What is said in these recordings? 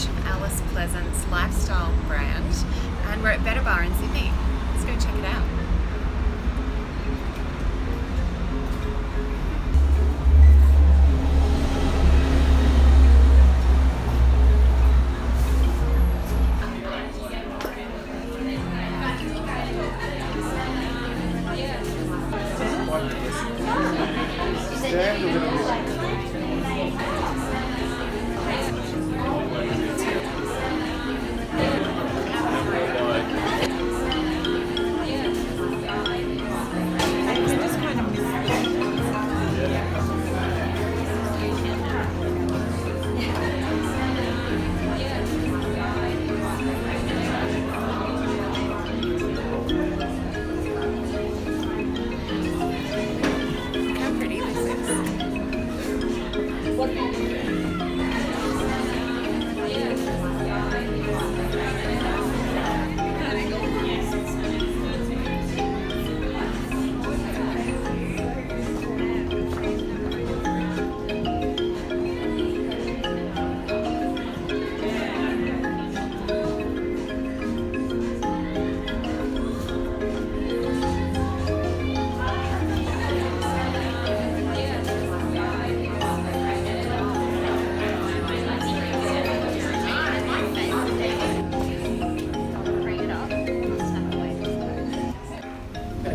launch of Alice Pleasance lifestyle brand, and we're at Better Bar in Sydney. Let's go check it out.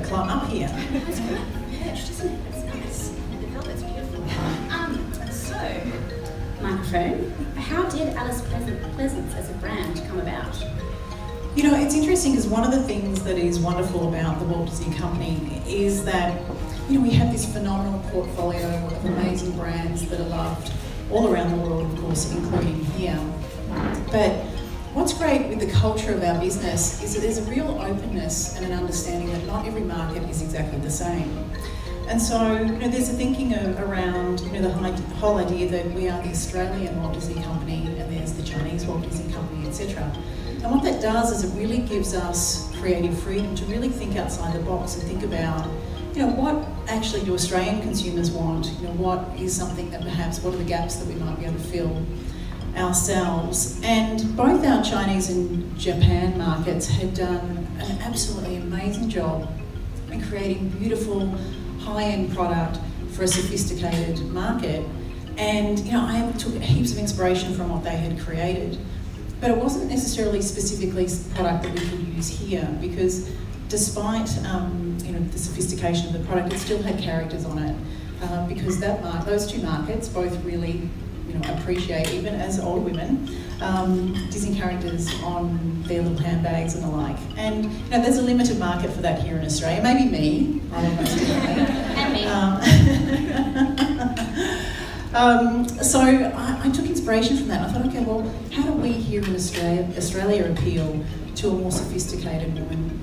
Climb up here. That's good perch, doesn't it? It's nice. The velvet's beautiful. So, microphone. How did Alice Pleasance as a brand come about? You know, it's interesting because one of the things that is wonderful about the Walt Disney Company is that, you know, we have this phenomenal portfolio of amazing brands that are loved all around the world, of course, including here. But what's great with the culture of our business is that there's a real openness and an understanding that not every market is exactly the same. And so, you know, there's a thinking around, you know, the whole idea that we are the Australian Walt Disney Company and there's the Chinese Walt Disney Company, etc. And what that does is it really gives us creative freedom to really think outside the box and think about, you know, what actually do Australian consumers want? You know, what is something that perhaps, what are the gaps that we might be able to fill ourselves. And both our Chinese and Japan markets had done an absolutely amazing job in creating beautiful high-end product for a sophisticated market. And you know, I took heaps of inspiration from what they had created, but it wasn't necessarily specifically product that we could use here, because despite you know, the sophistication of the product, it still had characters on it, because those two markets both really, you know, appreciate, even as older women, Disney characters on their little handbags and the like. And you know, there's a limited market for that here in Australia. Maybe me, And me. So I took inspiration from that. I thought, okay, well, how do we here in Australia appeal to a more sophisticated woman?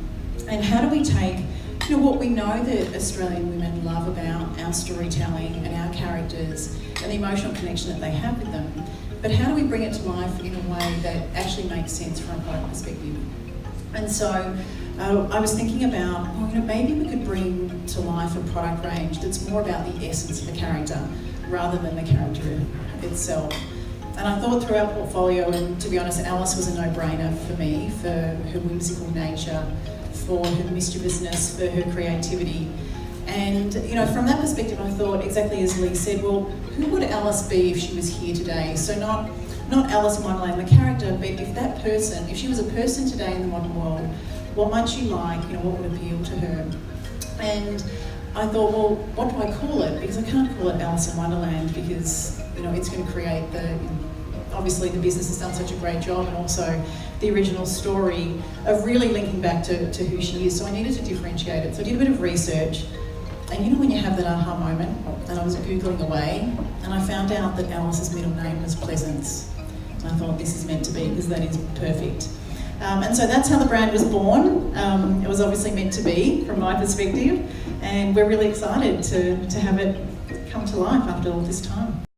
And how do we take, you know, what we know that Australian women love about our storytelling and our characters and the emotional connection that they have with them, but how do we bring it to life in a way that actually makes sense from a product perspective? And so I was thinking about, well, you know, maybe we could bring to life a product range that's more about the essence of the character rather than the character itself. And I thought through our portfolio, and to be honest, Alice was a no-brainer for me, for her whimsical nature, for her mischievousness, for her creativity. And you know, from that perspective, I thought, exactly as Lee said, well, who would Alice be if she was here today? So not Alice in Wonderland, the character, but if that person, if she was a person today in the modern world, what might she like? You know, what would appeal to her? And I thought, well, what do I call it? Because I can't call it Alice in Wonderland, because you know, it's going to create the. Obviously, the business has done such a great job, and also the original story of really linking back to who she is. So I needed to differentiate it. So I did a bit of research, and you know when you have that aha moment, and I was Googling away, and I found out that Alice's middle name was Pleasance. And I thought, this is meant to be, because that is perfect. And so that's how the brand was born. It was obviously meant to be, from my perspective, and we're really excited to have it come to life after all this time.